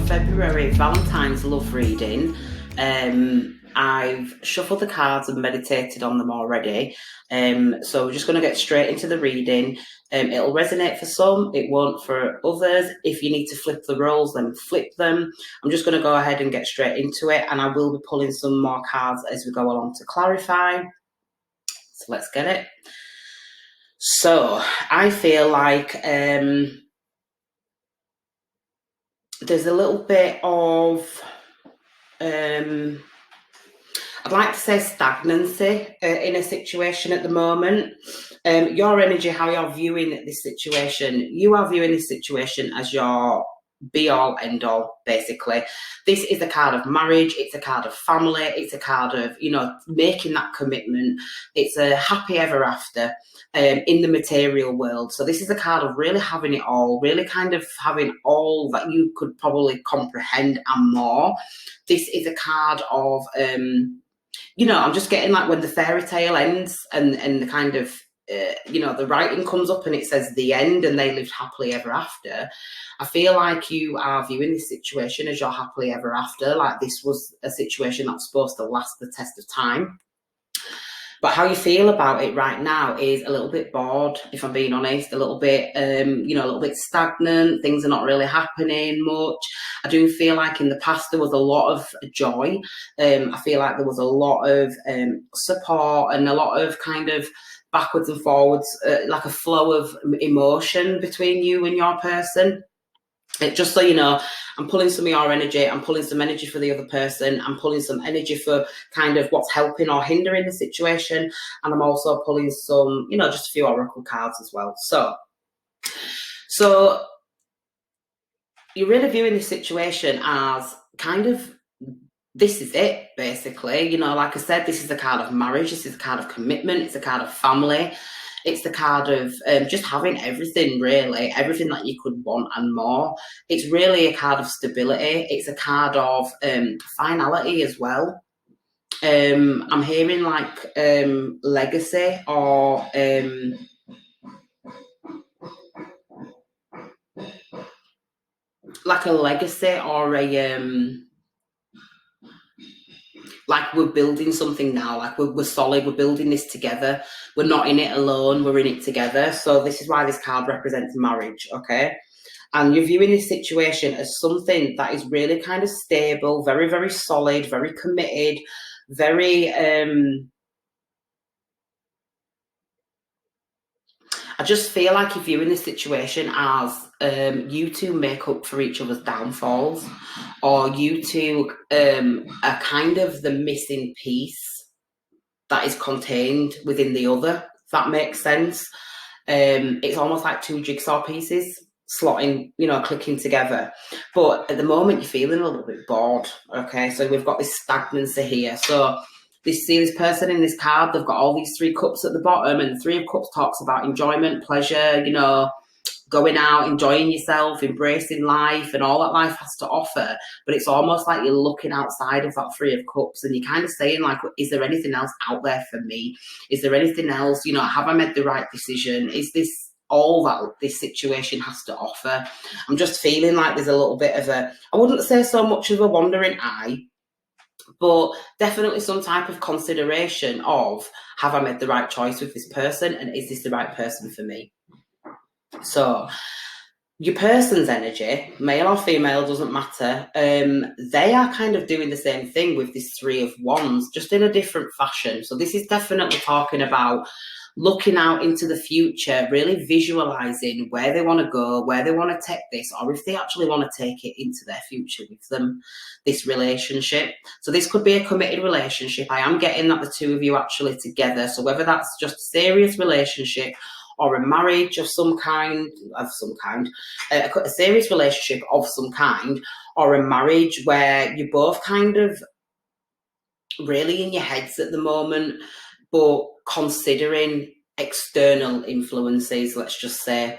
February Valentines love reading. I've shuffled the cards and meditated on them already. So we're just going to get straight into the reading. It'll resonate for some, it won't for others. If you need to flip the roles, then flip them. I'm just going to go ahead and get straight into it, and I will be pulling some more cards as we go along to clarify. So let's get it. So I feel like there's a little bit of I'd like to say stagnancy in a situation at the moment. Your energy, how you're viewing this situation, you are viewing this situation as your be-all, end-all, basically. This is a card of marriage, it's a card of family, it's a card of, making that commitment. It's a happy ever after in the material world. So this is a card of really having it all, really kind of having all that you could probably comprehend and more. This is a card of... I'm just getting like when the fairy tale ends and the kind of, the writing comes up and it says the end and they lived happily ever after. I feel like you are viewing this situation as your happily ever after. Like this was a situation that's supposed to last the test of time. But how you feel about it right now is a little bit bored, if I'm being honest, a little bit, a little bit stagnant. Things are not really happening much. I do feel like in the past there was a lot of joy. I feel like there was a lot of support and a lot of kind of backwards and forwards, like a flow of emotion between you and your person. Just so you know, I'm pulling some of your energy, I'm pulling some energy for the other person, I'm pulling some energy for kind of what's helping or hindering the situation, and I'm also pulling some, just a few oracle cards as well. So you're really viewing this situation as kind of, this is it, basically. Like I said, this is a card of marriage, this is a card of commitment, it's a card of family. It's the card of just having everything, really, everything that you could want and more. It's really a card of stability. It's a card of finality as well. I'm hearing like legacy or like a legacy or a... like we're building something now, like we're solid, we're building this together. We're not in it alone, we're in it together. So this is why this card represents marriage, okay? And you're viewing this situation as something that is really kind of stable, very, very solid, very committed, very... I just feel like you're viewing this situation as you two make up for each other's downfalls, or you two are kind of the missing piece that is contained within the other, if that makes sense. It's almost like two jigsaw pieces slotting, clicking together. But at the moment, you're feeling a little bit bored, okay? So we've got this stagnancy here. So this person in this card, they've got all these three cups at the bottom, and the Three of Cups talks about enjoyment, pleasure, going out, enjoying yourself, embracing life and all that life has to offer. But it's almost like you're looking outside of that Three of Cups and you're kind of saying, like, is there anything else out there for me? Is there anything else? Have I made the right decision? Is this all that this situation has to offer? I'm just feeling like there's a little bit of I wouldn't say so much of a wandering eye, but definitely some type of consideration of, have I made the right choice with this person, and is this the right person for me? So your person's energy, male or female, doesn't matter. They are kind of doing the same thing with this Three of Wands, just in a different fashion. So this is definitely talking about looking out into the future, really visualizing where they want to go, where they want to take this, or if they actually want to take it into their future with them, this relationship. So this could be a committed relationship. I am getting that the two of you actually together. So whether that's just a serious relationship or a marriage of some kind, a serious relationship of some kind, or a marriage where you're both kind of really in your heads at the moment, but considering external influences, let's just say.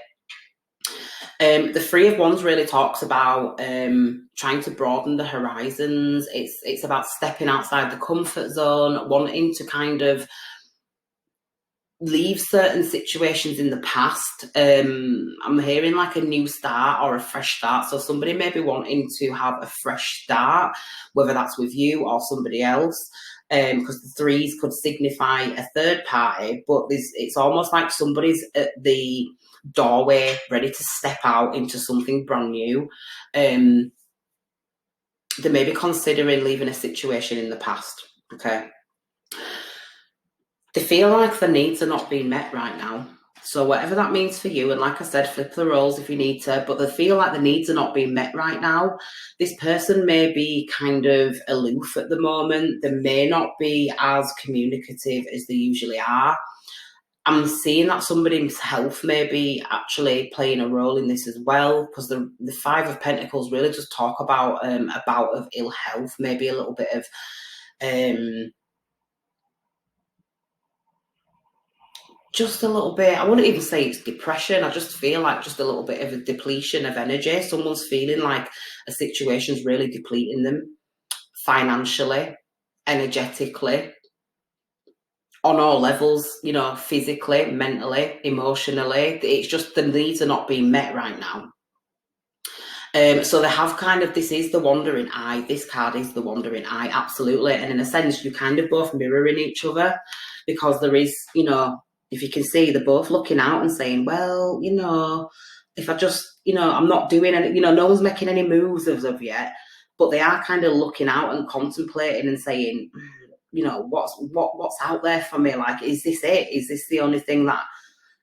The Three of Wands really talks about trying to broaden the horizons. It's about stepping outside the comfort zone, wanting to kind of leave certain situations in the past. I'm hearing like a new start or a fresh start. So somebody may be wanting to have a fresh start, whether that's with you or somebody else. Because the threes could signify a third party, but it's almost like somebody's at the doorway ready to step out into something brand new. They may be considering leaving a situation in the past. Okay. They feel like their needs are not being met right now. So whatever that means for you, and like I said, flip the roles if you need to, but they feel like the needs are not being met right now. This person may be kind of aloof at the moment. They may not be as communicative as they usually are. I'm seeing that somebody's health may be actually playing a role in this as well, because the Five of Pentacles really just talk about a bout of ill health, maybe a little bit of just a little bit, I wouldn't even say it's depression. I just feel like just a little bit of a depletion of energy. Someone's feeling like a situation's really depleting them financially, energetically, on all levels, you know, physically, mentally, emotionally. It's just the needs are not being met right now. So they have kind of, this is the wandering eye. This card is the wandering eye, absolutely. And in a sense, you kind of both mirroring each other, because there is, you know, if you can see, they're both looking out and saying, well, you know, if I just, you know, I'm not doing any, you know, no one's making any moves as of yet, but they are kind of looking out and contemplating and saying, you know, what's out there for me? Like, is this it? Is this the only thing that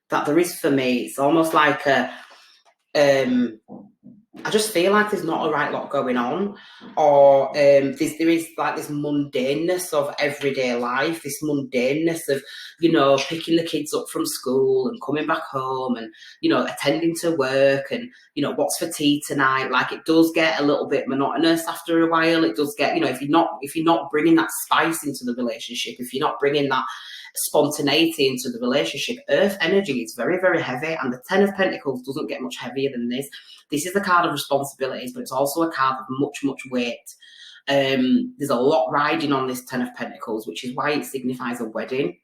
there is for me? It's almost like a, I just feel like there's not a right lot going on, or there is like this mundaneness of everyday life, this mundaneness of, you know, picking the kids up from school and coming back home and, you know, attending to work and, you know, what's for tea tonight. Like, it does get a little bit monotonous after a while. It does get, you know, if you're not bringing that spice into the relationship, if you're not bringing that spontaneity into the relationship, earth energy is very, very heavy, and the Ten of Pentacles doesn't get much heavier than this. This is a card of responsibilities, but it's also a card of much, much weight. There's a lot riding on this Ten of Pentacles, which is why it signifies a wedding.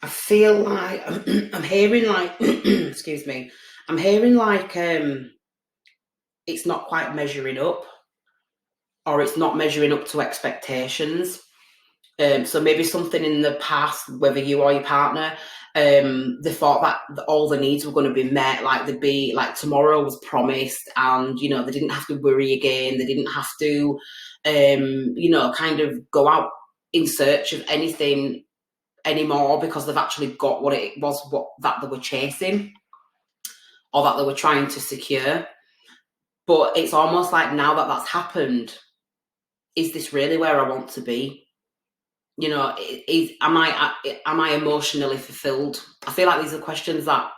I feel like I'm hearing like excuse me, I'm hearing like it's not quite measuring up, or it's not measuring up to expectations. So maybe something in the past, whether you or your partner, they thought that all the needs were going to be met, like they'd be like tomorrow was promised, and, you know, they didn't have to worry again. They didn't have to, you know, kind of go out in search of anything anymore, because they've actually got what it was, that they were chasing, or that they were trying to secure. But it's almost like now that that's happened, is this really where I want to be? You know, am I emotionally fulfilled? I feel like these are questions that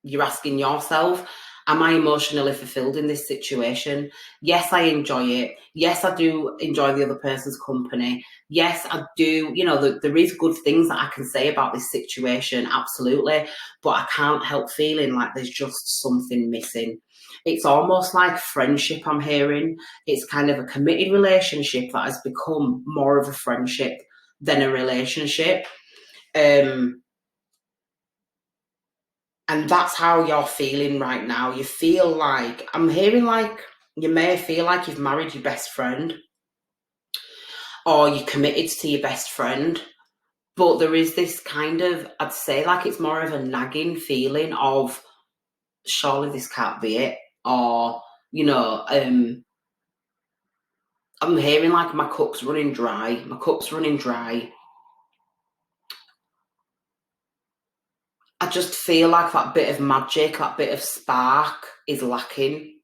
you're asking yourself. Am I emotionally fulfilled in this situation? Yes, I enjoy it. Yes, I do enjoy the other person's company. Yes, I do. You know, there is good things that I can say about this situation, absolutely. But I can't help feeling like there's just something missing. It's almost like friendship I'm hearing. It's kind of a committed relationship that has become more of a friendship than a relationship. And that's how you're feeling right now. You feel like, I'm hearing like, you may feel like you've married your best friend, or you're committed to your best friend, but there is this kind of, I'd say like it's more of a nagging feeling of, surely this can't be it, or, you know, I'm hearing like my cup's running dry. My cup's running dry. I just feel like that bit of magic, that bit of spark is lacking,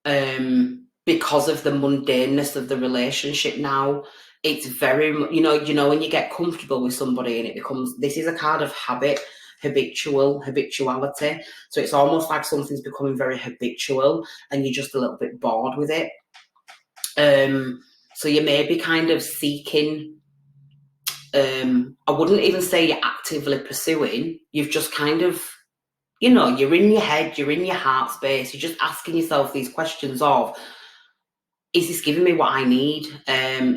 because of the mundaneness of the relationship now. It's very, you know, when you get comfortable with somebody and it becomes, this is a card of habit, habituality. So it's almost like something's becoming very habitual and you're just a little bit bored with it. So you may be kind of seeking, I wouldn't even say you're actively pursuing, you've just kind of you know, you're in your head, you're in your heart space, you're just asking yourself these questions of, is this giving me what I need?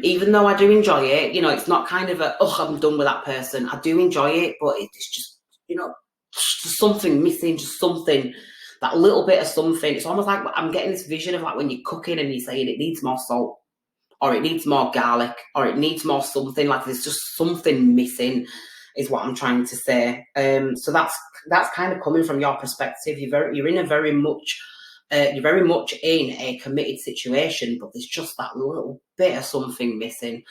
Even though I do enjoy it, you know, it's not kind of a, oh, I'm done with that person. I do enjoy it, but it's just, you know, just something missing, just something, that little bit of something. It's almost like I'm getting this vision of like when you're cooking and you're saying it needs more salt, or it needs more garlic, or it needs more something, like there's just something missing, is what I'm trying to say. So that's kind of coming from your perspective. You're in a very much you're very much in a committed situation, but there's just that little bit of something missing.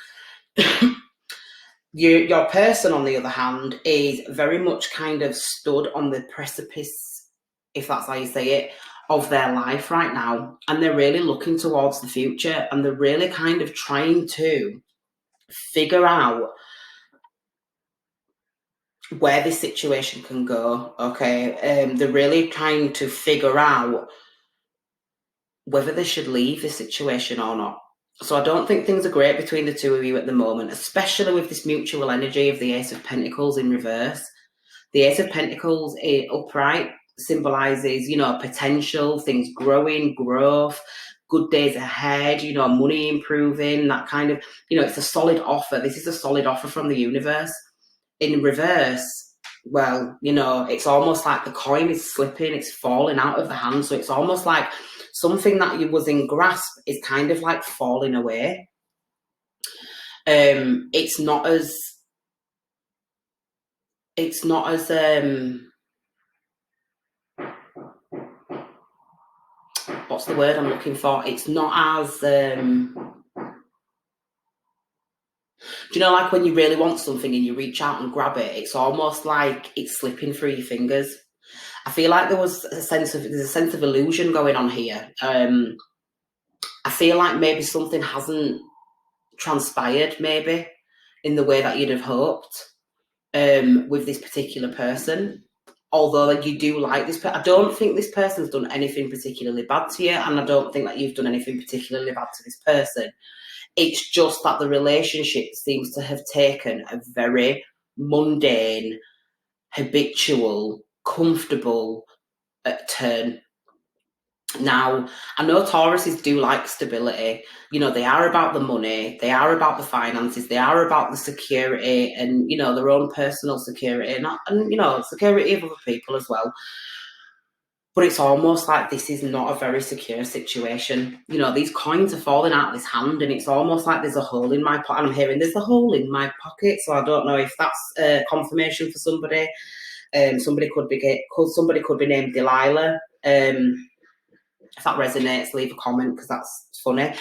Your person, on the other hand, is very much kind of stood on the precipice, if that's how you say it, of their life right now. And they're really looking towards the future, and they're really kind of trying to figure out where this situation can go. Okay. They're really trying to figure out whether they should leave this situation or not. So I don't think things are great between the two of you at the moment, especially with this mutual energy of the Ace of Pentacles in reverse. The Ace of Pentacles upright symbolises, you know, potential, things growing, growth, good days ahead, you know, money improving, that kind of, you know, it's a solid offer. This is a solid offer from the universe. In reverse, well, you know, it's almost like the coin is slipping, it's falling out of the hand. So it's almost like something that you was in grasp is kind of like falling away. It's not as what's the word I'm looking for? It's not as do you know, like when you really want something and you reach out and grab it, it's almost like it's slipping through your fingers. I feel like there's a sense of illusion going on here. I feel like maybe something hasn't transpired, maybe in the way that you'd have hoped with this particular person. Although you do like this, I don't think this person's done anything particularly bad to you, and I don't think that you've done anything particularly bad to this person. It's just that the relationship seems to have taken a very mundane, habitual, comfortable turn. Now, I know Tauruses do like stability. You know, they are about the money, they are about the finances, they are about the security and, you know, their own personal security and you know, security of other people as well. But it's almost like this is not a very secure situation. You know, these coins are falling out of this hand and it's almost like there's a hole in my pocket. And I'm hearing there's a hole in my pocket. So I don't know if that's confirmation for somebody. Somebody could be named Delilah. If that resonates, leave a comment because that's funny.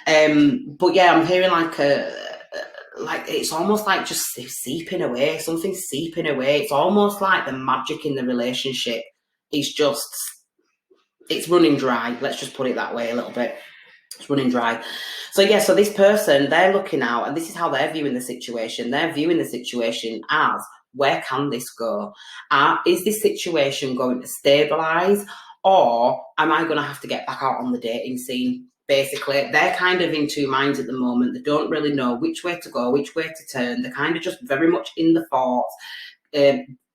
But yeah, I'm hearing like it's almost like just seeping away. Something's seeping away. It's almost like the magic in the relationship is just, it's running dry. Let's just put it that way a little bit. It's running dry. So yeah, so this person, they're looking out, and this is how they're viewing the situation. They're viewing the situation as, where can this go? Is this situation going to stabilise, or am I going to have to get back out on the dating scene? Basically, they're kind of in two minds at the moment. They don't really know which way to go, which way to turn. They're kind of just very much in the thoughts.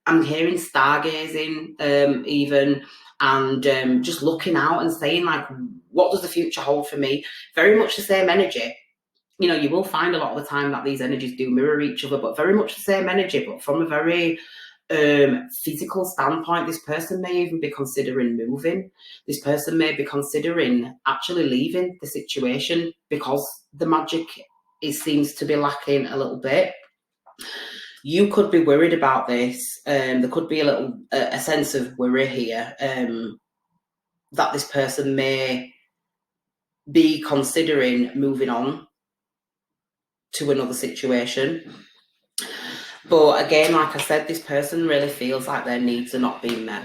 I'm hearing stargazing even, and just looking out and saying, like, what does the future hold for me? Very much the same energy. You know, you will find a lot of the time that these energies do mirror each other, but very much the same energy, but from a very physical standpoint. This person may even be considering moving. This person may be considering actually leaving the situation because the magic seems to be lacking a little bit. You could be worried about this. There could be a sense of worry here that this person may be considering moving on to another situation. But again, like I said, this person really feels like their needs are not being met.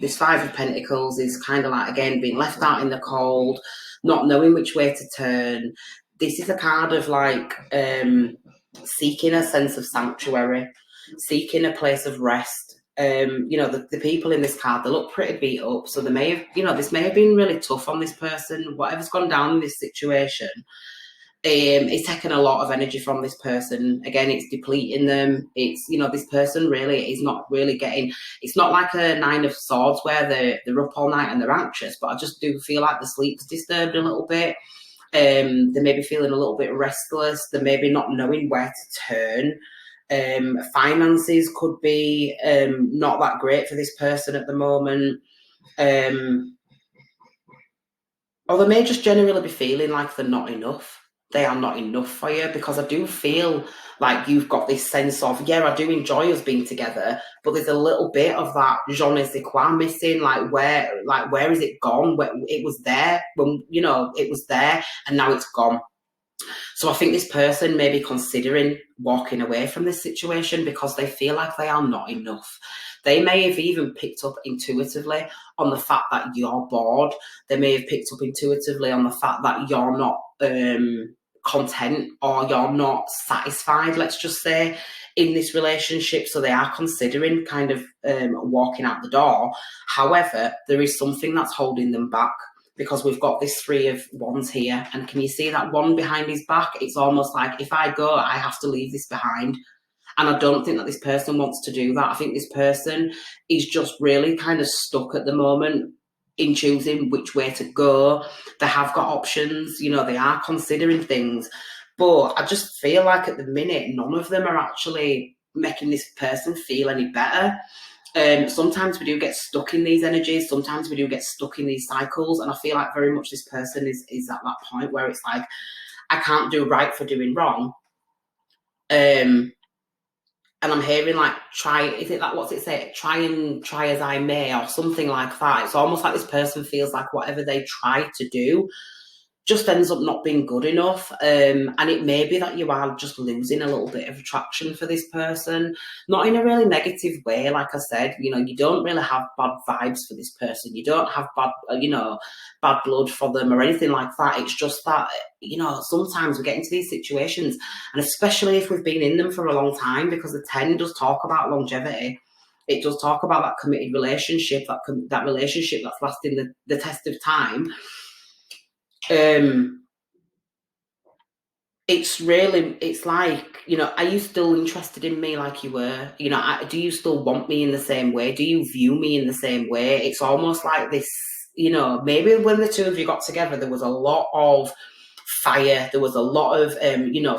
This Five of Pentacles is kind of like, again, being left out in the cold, not knowing which way to turn. This is a card of like seeking a sense of sanctuary, seeking a place of rest. You know, the people in this card, they look pretty beat up. So they may have, you know, this may have been really tough on this person. Whatever's gone down in this situation, It's taking a lot of energy from this person. Again, it's depleting them. It's, this person really is not really getting, it's not like a Nine of Swords where they're up all night and they're anxious, but I just do feel like the sleep's disturbed a little bit. They may be feeling a little bit restless. They may be not knowing where to turn. Finances could be not that great for this person at the moment. Or they may just generally be feeling like they're not enough. They are not enough for you, because I do feel like you've got this sense of, yeah, I do enjoy us being together, but there's a little bit of that je ne sais quoi missing. Like where is it gone? It was there when, it was there and now it's gone. So I think this person may be considering walking away from this situation because they feel like they are not enough. They may have even picked up intuitively on the fact that you're bored. They may have picked up intuitively on the fact that you're not content, or you're not satisfied, let's just say, in this relationship. So they are considering kind of walking out the door. However, there is something that's holding them back, because we've got this Three of Wands here. And can you see that one behind his back? It's almost like, if I go, I have to leave this behind. And I don't think that this person wants to do that. I think this person is just really kind of stuck at the moment in choosing which way to go. They have got options, they are considering things. But I just feel like at the minute, none of them are actually making this person feel any better. Sometimes we do get stuck in these energies. Sometimes we do get stuck in these cycles. And I feel like very much this person is at that point where it's like, I can't do right for doing wrong. And I'm hearing like, is it like, what's it say? Try as I may, or something like that. It's almost like this person feels like whatever they try to do just ends up not being good enough. And it may be that you are just losing a little bit of attraction for this person, not in a really negative way. Like I said, you don't really have bad vibes for this person. You don't have bad blood for them or anything like that. It's just that, sometimes we get into these situations, and especially if we've been in them for a long time, because the 10 does talk about longevity. It does talk about that committed relationship, that relationship that's lasting the test of time. It's like, are you still interested in me like you were? Do you still want me in the same way? Do you view me in the same way? It's almost like this, maybe when the two of you got together, there was a lot of fire. There was a lot of,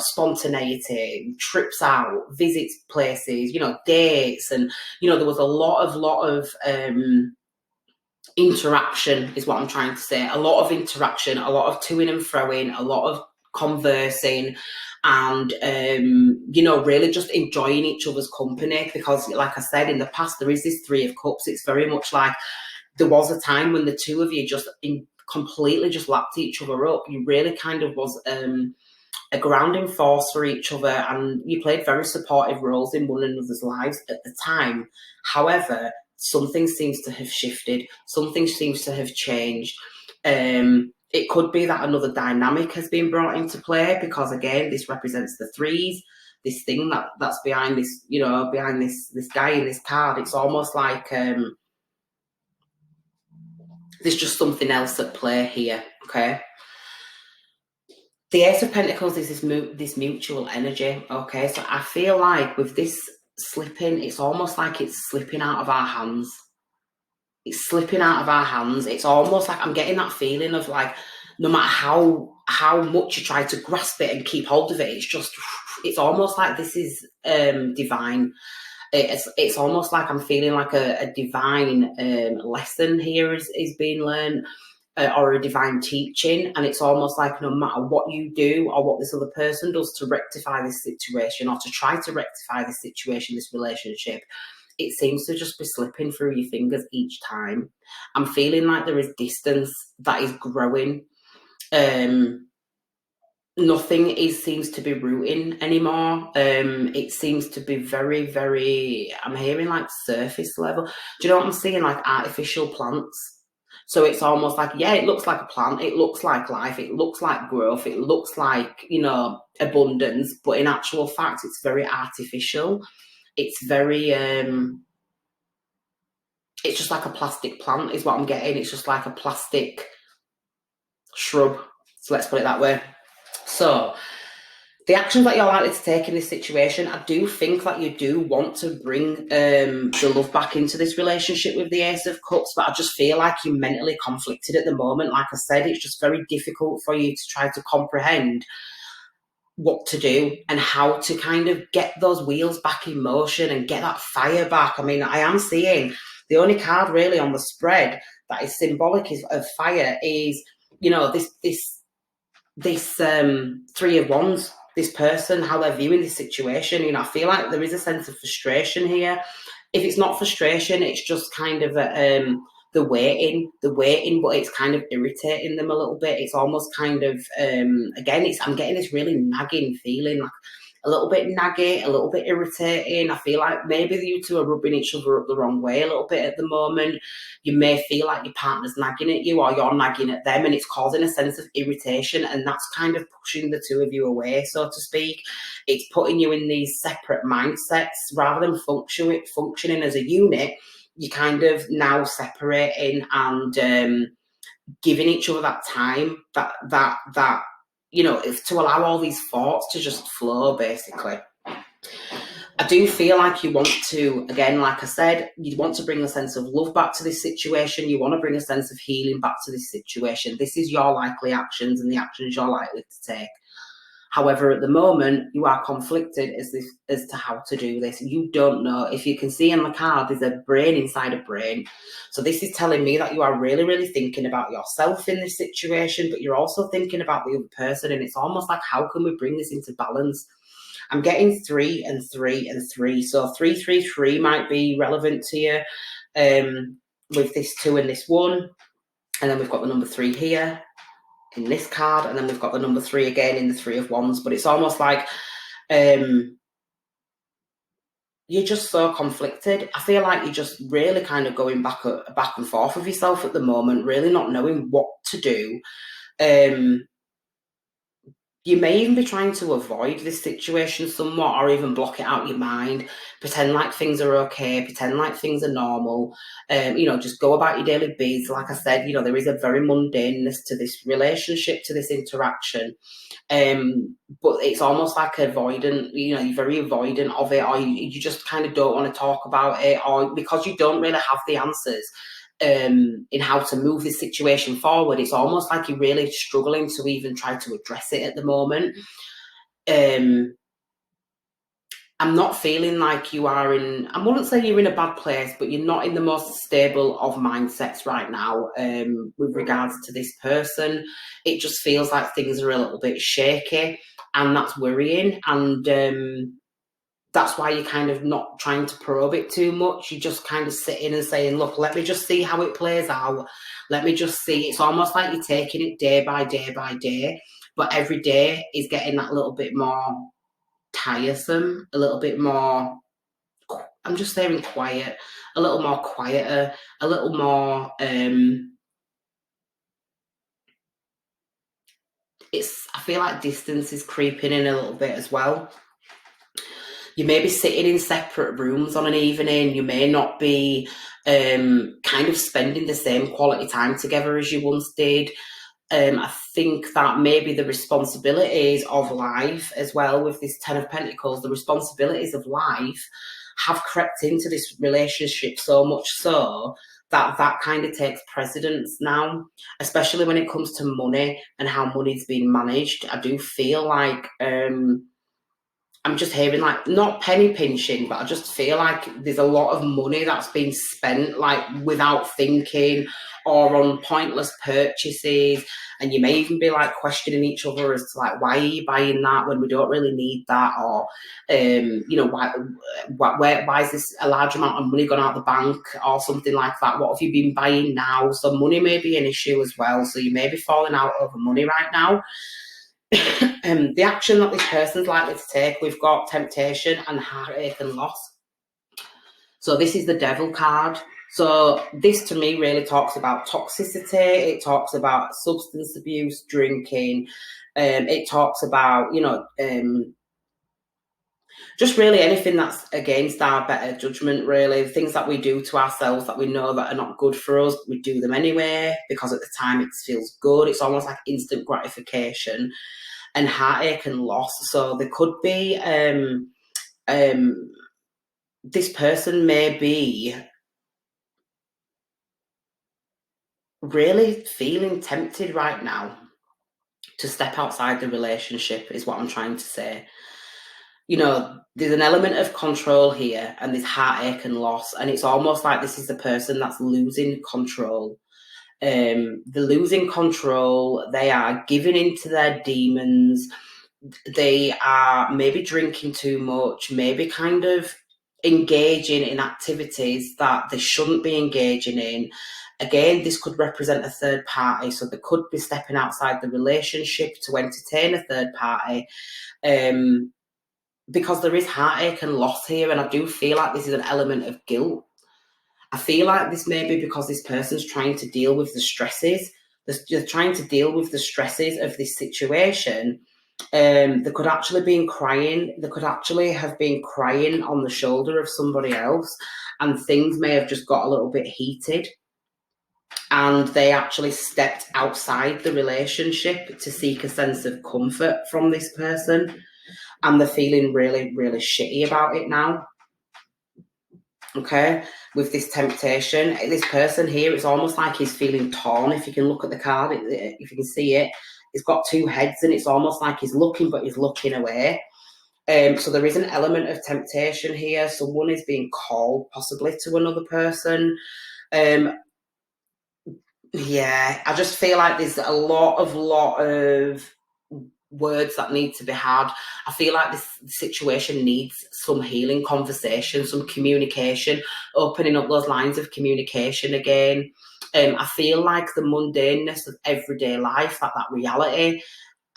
spontaneity, trips out, visits places, dates. And, there was a lot of interaction is what I'm trying to say. A lot of interaction, a lot of toing and froing, a lot of conversing, and really just enjoying each other's company. Because like I said, in the past, there is this Three of Cups. It's very much like there was a time when the two of you just completely just lapped each other up. You really kind of was a grounding force for each other, and you played very supportive roles in one another's lives at the time. However, something seems to have shifted. Something seems to have changed. It could be that another dynamic has been brought into play, because again, this represents the threes, this thing that's behind this, behind this guy in this card. It's almost like there's just something else at play here. Okay. The Ace of Pentacles is this mutual energy. Okay, so I feel like with this slipping, it's almost like it's slipping out of our hands. It's slipping out of our hands. It's almost like I'm getting that feeling of like, no matter how much you try to grasp it and keep hold of it, it's almost like this is divine. It's almost like I'm feeling like a divine lesson here is being learned, or a divine teaching. And it's almost like no matter what you do or what this other person does to rectify this situation, or to try to rectify this situation, this relationship, it seems to just be slipping through your fingers each time. I'm feeling like there is distance that is growing. Nothing seems to be rooting anymore. It seems to be very, very, I'm hearing like surface level. Do you know what I'm seeing? Like artificial plants. So it's almost like, yeah, it looks like a plant. It looks like life. It looks like growth. It looks like, abundance. But in actual fact, it's very artificial. It's very, it's just like a plastic plant is what I'm getting. It's just like a plastic shrub. So let's put it that way. So the actions that you're likely to take in this situation, I do think that you do want to bring the love back into this relationship with the Ace of Cups, but I just feel like you're mentally conflicted at the moment. Like I said, it's just very difficult for you to try to comprehend what to do and how to kind of get those wheels back in motion and get that fire back. I mean, I am seeing the only card really on the spread that is symbolic of fire is, you know, this Three of Wands, this person, how they're viewing this situation. You know, I feel like there is a sense of frustration here. If it's not frustration, it's just kind of the waiting, but it's kind of irritating them a little bit. It's almost kind of, again, I'm getting this really nagging feeling, like a little bit naggy, a little bit irritating. I feel like maybe you two are rubbing each other up the wrong way a little bit at the moment. You may feel like your partner's nagging at you or you're nagging at them, and it's causing a sense of irritation, and that's kind of pushing the two of you away, so to speak. It's putting you in these separate mindsets rather than functioning as a unit. You're kind of now separating and giving each other that time, that you know, to allow all these thoughts to just flow, basically. I do feel like you want to, again, like I said, you want to bring a sense of love back to this situation. You want to bring a sense of healing back to this situation. This is your likely actions and the actions you're likely to take. However, at the moment, you are conflicted as to how to do this. You don't know. If you can see on the card, there's a brain inside a brain. So this is telling me that you are really, really thinking about yourself in this situation, but you're also thinking about the other person. And it's almost like, how can we bring this into balance? I'm getting 3 and 3 and 3. So 3, 3, 3 might be relevant to you with this 2 and this 1. And then we've got the number 3 here in this card, and then we've got the number 3 again in the Three of Wands. But it's almost like you're just so conflicted. I feel like you're just really kind of going back and forth with yourself at the moment, really not knowing what to do. You may even be trying to avoid this situation somewhat, or even block it out of your mind, pretend like things are okay, pretend like things are normal, you know, just go about your daily biz. Like I said, you know, there is a very mundaneness to this relationship, to this interaction, but it's almost like avoidant, you know, you're very avoidant of it, or you just kind of don't want to talk about it, or because you don't really have the answers in how to move this situation forward. It's almost like you're really struggling to even try to address it at the moment. I'm not feeling like you are in, I wouldn't say you're in a bad place, but you're not in the most stable of mindsets right now with regards to this person. It just feels like things are a little bit shaky, and that's worrying. And that's why you're kind of not trying to probe it too much. You're just kind of sitting and saying, look, let me just see how it plays out. Let me just see. It's almost like you're taking it day by day by day, but every day is getting that little bit more tiresome, a little bit more, I'm just saying quiet, a little more quieter, a little more, I feel like distance is creeping in a little bit as well. You may be sitting in separate rooms on an evening. You may not be kind of spending the same quality time together as you once did. I think that maybe the responsibilities of life as well, with this 10 of Pentacles, the responsibilities of life have crept into this relationship so much so that kind of takes precedence now, especially when it comes to money and how money's being managed. I do feel like I'm just hearing, like, not penny pinching, but I just feel like there's a lot of money that's being spent, like, without thinking, or on pointless purchases. And you may even be, like, questioning each other as to, like, why are you buying that when we don't really need that? Or, you know, why is this a large amount of money gone out of the bank or something like that? What have you been buying now? So money may be an issue as well. So you may be falling out over money right now. The action that this person's likely to take, we've got temptation and heartache and loss. So this is the Devil card. So this to me really talks about toxicity. It talks about substance abuse, drinking. It talks about, you know, just really anything that's against our better judgment, really. Things that we do to ourselves that we know that are not good for us, we do them anyway because at the time it feels good. It's almost like instant gratification. and heartache and loss. So there could be this person may be really feeling tempted right now to step outside the relationship, is what I'm trying to say. You know, there's an element of control here, and there's heartache and loss, and it's almost like this is the person that's losing control. They're losing control. They are giving into their demons. They are maybe drinking too much, maybe kind of engaging in activities that they shouldn't be engaging in. Again, this could represent a third party, so they could be stepping outside the relationship to entertain a third party, because there is heartache and loss here, and I do feel like this is an element of guilt. I feel like this may be because this person's trying to deal with the stresses. They're trying to deal with the stresses of this situation. They could actually been crying. They could actually have been crying on the shoulder of somebody else, and things may have just got a little bit heated. And they actually stepped outside the relationship to seek a sense of comfort from this person. And they're feeling really, really shitty about it now. Okay, with this temptation, this person here, it's almost like he's feeling torn. If you can look at the card, if you can see it, it's got two heads, and it's almost like he's looking, but he's looking away. So there is an element of temptation here. Someone is being called possibly to another person. Yeah, I just feel like there's a lot of words that need to be had. I feel like this situation needs some healing conversation, some communication, opening up those lines of communication again. I feel like the mundaneness of everyday life, that reality,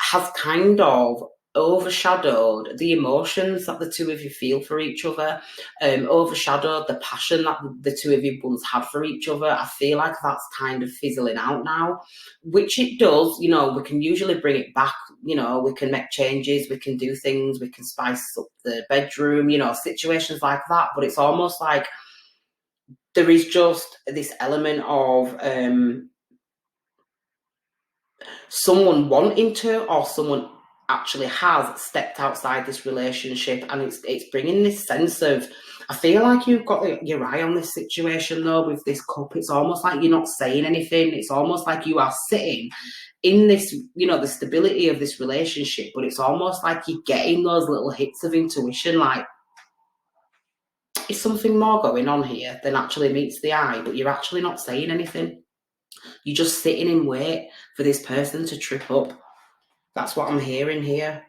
has kind of overshadowed the emotions that the two of you feel for each other, overshadowed the passion that the two of you once had for each other. I feel like that's kind of fizzling out now, which it does. You know, we can usually bring it back. You know, we can make changes, we can do things, we can spice up the bedroom, you know, situations like that. But it's almost like there is just this element of someone wanting to, or someone actually has stepped outside this relationship, and it's bringing this sense of, I feel like you've got your eye on this situation though with this cup. It's almost like you're not saying anything. It's almost like you are sitting in this, you know, the stability of this relationship, but it's almost like you're getting those little hits of intuition, like, is something more going on here than actually meets the eye, but you're actually not saying anything. You're just sitting in wait for this person to trip up. That's what I'm hearing here.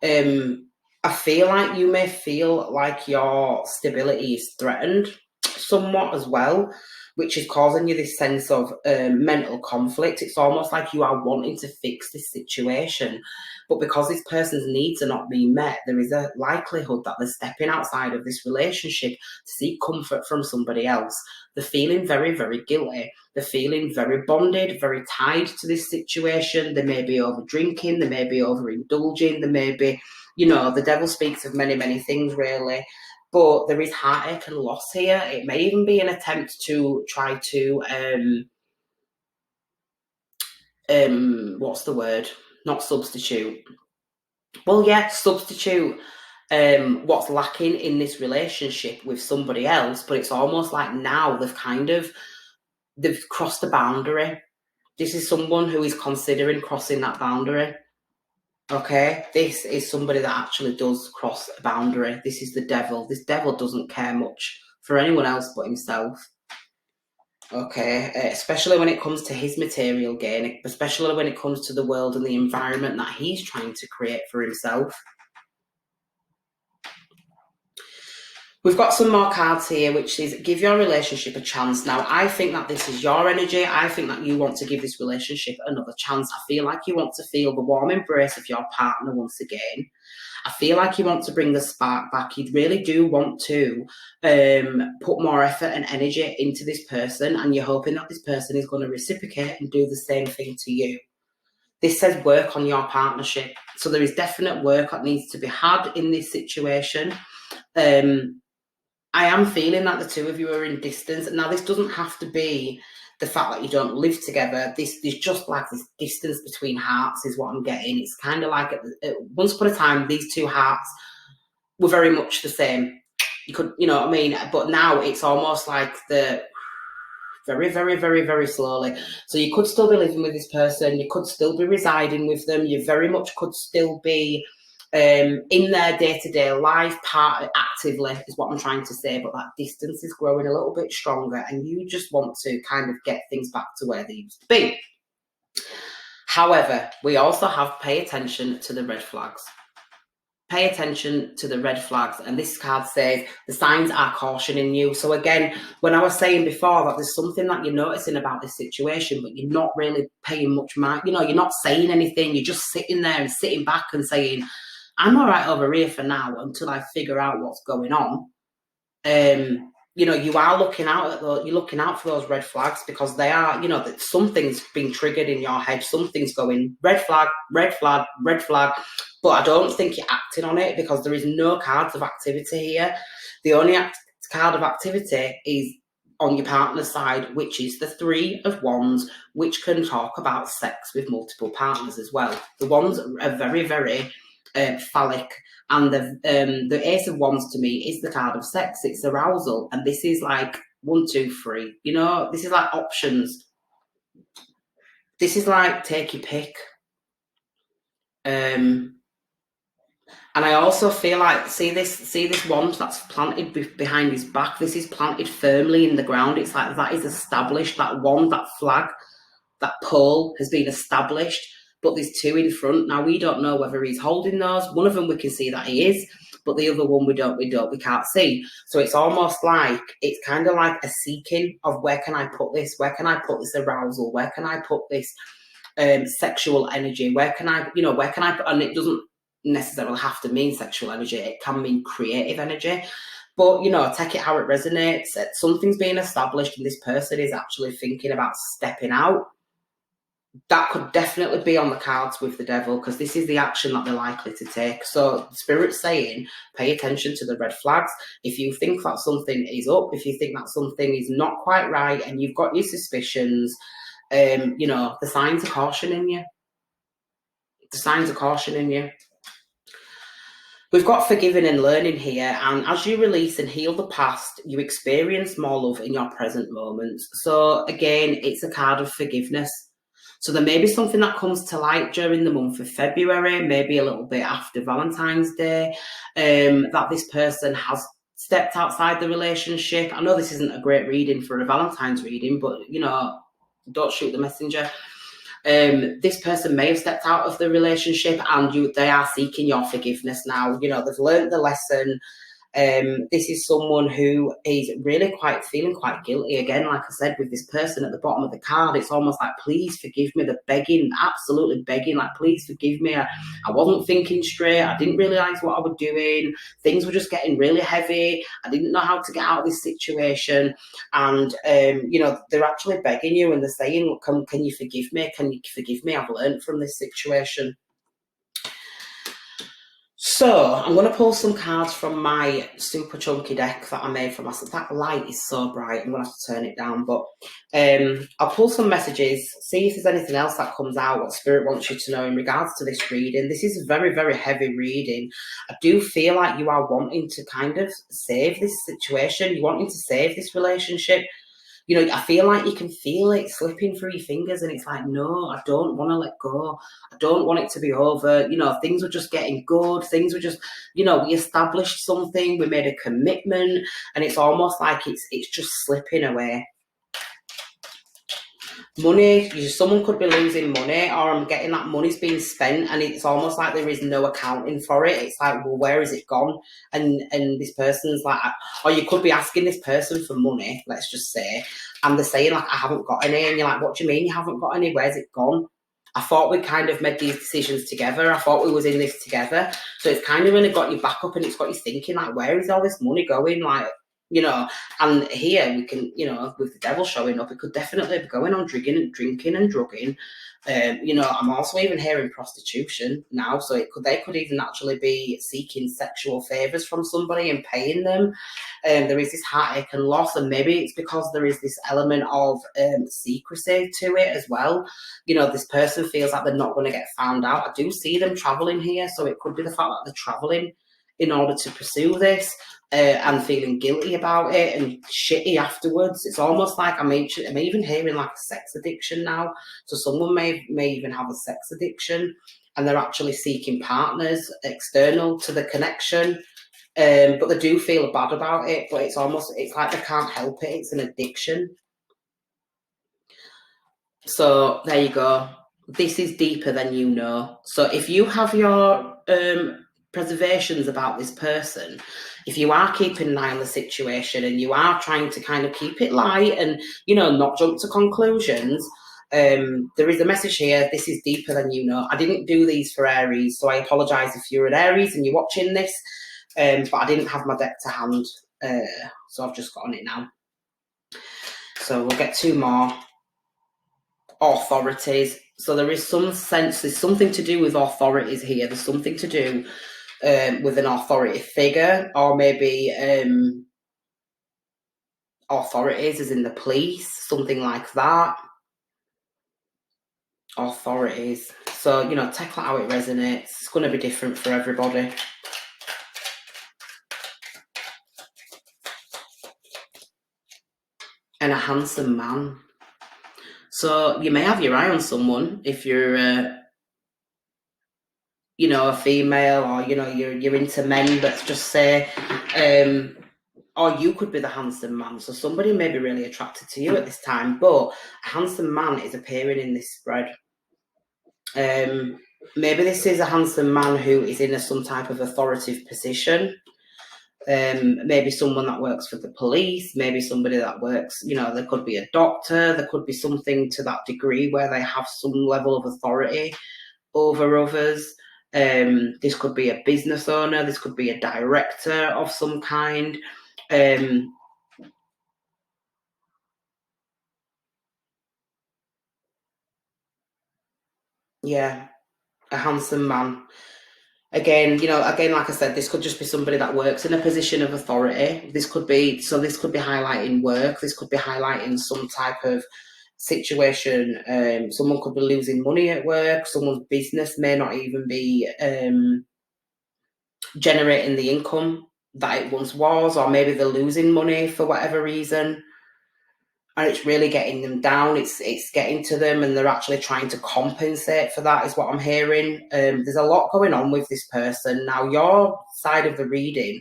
I feel like you may feel like your stability is threatened somewhat as well, which is causing you this sense of mental conflict. It's almost like you are wanting to fix this situation, but because this person's needs are not being met, there is a likelihood that they're stepping outside of this relationship to seek comfort from somebody else. They're feeling very, very guilty. They're feeling very bonded, very tied to this situation. They may be over drinking, they may be overindulging, they may be, you know, the devil speaks of many, many things, really. But there is heartache and loss here. It may even be an attempt to try to, what's the word? Not substitute. Well, yeah, substitute what's lacking in this relationship with somebody else. But it's almost like now they've crossed a boundary. This is someone who is considering crossing that boundary. Okay, this is somebody that actually does cross a boundary. This is the devil. This devil doesn't care much for anyone else but himself. Okay, especially when it comes to his material gain, especially when it comes to the world and the environment that he's trying to create for himself. We've got some more cards here, which is give your relationship a chance. Now, I think that this is your energy. I think that you want to give this relationship another chance. I feel like you want to feel the warm embrace of your partner once again. I feel like you want to bring the spark back. You really do want to put more effort and energy into this person, and you're hoping that this person is going to reciprocate and do the same thing to you. This says work on your partnership. So there is definite work that needs to be had in this situation. I am feeling that the two of you are in distance. Now, this doesn't have to be the fact that you don't live together, there's just like this distance between hearts is what I'm getting. It's kind of like once upon a time, these two hearts were very much the same. You could, you know what I mean? But now it's almost like the very, very, very, very slowly. So you could still be living with this person. You could still be residing with them. You very much could still be in their day-to-day life, part actively is what I'm trying to say. But that distance is growing a little bit stronger, and you just want to kind of get things back to where they used to be. However, we also have pay attention to the red flags. Pay attention to the red flags. And this card says the signs are cautioning you. So again, when I was saying before that there's something that you're noticing about this situation, but you're not really paying much mind, you know, you're not saying anything, you're just sitting there and sitting back and saying, I'm all right over here for now until I figure out what's going on. You know, you are looking out at those, you're looking out for those red flags, because they are, you know, that something's being triggered in your head, something's going red flag, red flag, red flag. But I don't think you're acting on it, because there is no cards of activity here. The only card of activity is on your partner's side, which is the Three of Wands, which can talk about sex with multiple partners as well. The Wands are very, very phallic, and the Ace of Wands to me is the card of sex. It's arousal, and this is like 1, 2, 3. You know, this is like options. This is like take your pick. And I also feel like, see this wand that's planted behind his back. This is planted firmly in the ground. It's like that is established. That wand, that flag, that pole has been established. But there's two in front. Now we don't know whether he's holding those. One of them we can see that he is, but the other one we can't see. So it's almost like, it's kind of like a seeking of where can I put this? Where can I put this arousal? Where can I put this sexual energy? Where can I, you know, where can I put, and it doesn't necessarily have to mean sexual energy. It can mean creative energy. But, you know, take it how it resonates. Something's being established and this person is actually thinking about stepping out. That could definitely be on the cards with the devil, because this is the action that they're likely to take. So Spirit's saying, pay attention to the red flags. If you think that something is up, if you think that something is not quite right and you've got your suspicions, you know, the signs are cautioning you. The signs are cautioning you. We've got forgiving and learning here, and as you release and heal the past, you experience more love in your present moments. So again, it's a card of forgiveness. So there may be something that comes to light during the month of February, maybe a little bit after Valentine's Day, that this person has stepped outside the relationship. I know this isn't a great reading for a Valentine's reading, but, you know, don't shoot the messenger. This person may have stepped out of the relationship and they are seeking your forgiveness now. You know, they've learned the lesson. This is someone who is really feeling quite guilty. Again, like I said, with this person at the bottom of the card, it's almost like, please forgive me. They're begging, absolutely begging, like, please forgive me. I wasn't thinking straight. I didn't realise what I was doing. Things were just getting really heavy. I didn't know how to get out of this situation. And, you know, they're actually begging you and they're saying, can you forgive me? Can you forgive me? I've learned from this situation. So I'm going to pull some cards from my super chunky deck that I made for myself. That light is so bright, I'm going to have to turn it down. But I'll pull some messages, see if there's anything else that comes out, what Spirit wants you to know in regards to this reading. This is a very, very heavy reading. I do feel like you are wanting to kind of save this situation. You're wanting to save this relationship. You know, I feel like you can feel it slipping through your fingers and it's like, no, I don't want to let go. I don't want it to be over. You know, things were just getting good. Things were just, you know, we established something. We made a commitment and it's almost like it's just slipping away. Money, someone could be losing money, or I'm getting that money's being spent and it's almost like there is no accounting for it. It's like, well, where is it gone? And this person's like, or you could be asking this person for money, let's just say, and they're saying like, I haven't got any, and you're like, what do you mean you haven't got any? Where's it gone? I thought we kind of made these decisions together. I thought we was in this together. So it's kind of really got you back up and it's got you thinking like, where is all this money going? Like, you know. And here we can, you know, with the devil showing up, it could definitely be going on drinking and drugging. You know, I'm also even hearing prostitution now, so they could even actually be seeking sexual favors from somebody and paying them. There is this heartache and loss, and maybe it's because there is this element of secrecy to it as well. You know, this person feels like they're not going to get found out. I do see them traveling here, so it could be the fact that they're traveling in order to pursue this. And feeling guilty about it and shitty afterwards. It's almost like I'm even hearing like a sex addiction now. So someone may even have a sex addiction, and they're actually seeking partners external to the connection. But they do feel bad about it. But it's like they can't help it. It's an addiction. So there you go. This is deeper than you know. So if you have your preservations about this person, if you are keeping an eye on the situation and you are trying to kind of keep it light and, you know, not jump to conclusions, there is a message here. This is deeper than you know. I didn't do these for Aries, so I apologise if you're an Aries and you're watching this, but I didn't have my deck to hand, so I've just got on it now. So we'll get two more. Authorities. So there is some sense, there's something to do with authorities here. There's something to do with an authority figure, or maybe authorities as in the police, something like that. Authorities. So, you know, take that how it resonates. It's going to be different for everybody. And a handsome man. So you may have your eye on someone if you're, you know, a female, or, you know, you're into men, let's just say, or you could be the handsome man. So somebody may be really attracted to you at this time, but a handsome man is appearing in this spread. Maybe this is a handsome man who is in some type of authoritative position. Maybe someone that works for the police, maybe somebody that works, you know, there could be a doctor, there could be something to that degree where they have some level of authority over others. This could be a business owner, this could be a director of some kind. Yeah, a handsome man. Again, you know, like I said, this could just be somebody that works in a position of authority. This could be highlighting work. This could be highlighting some type of situation. Someone could be losing money at work. Someone's business may not even be generating the income that it once was, or maybe they're losing money for whatever reason. And it's really getting them down. It's getting to them, and they're actually trying to compensate for that, is what I'm hearing. There's a lot going on with this person. Now, your side of the reading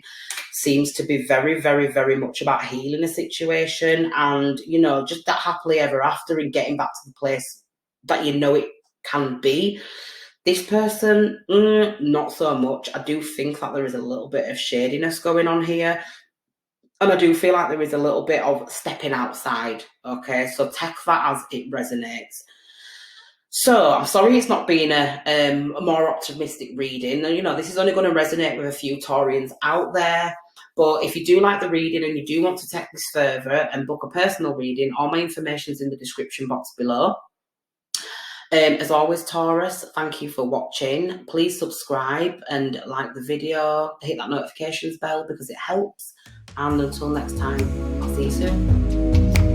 seems to be very, very, very much about healing a situation and, you know, just that happily ever after and getting back to the place that you know it can be. This person, not so much. I do think that there is a little bit of shadiness going on here. And I do feel like there is a little bit of stepping outside, okay? So take that as it resonates. So I'm sorry it's not been a more optimistic reading. You know, this is only going to resonate with a few Taurians out there. But if you do like the reading and you do want to take this further and book a personal reading, all my information is in the description box below. As always, Taurus, thank you for watching. Please subscribe and like the video. Hit that notifications bell because it helps. And until next time, I'll see you soon.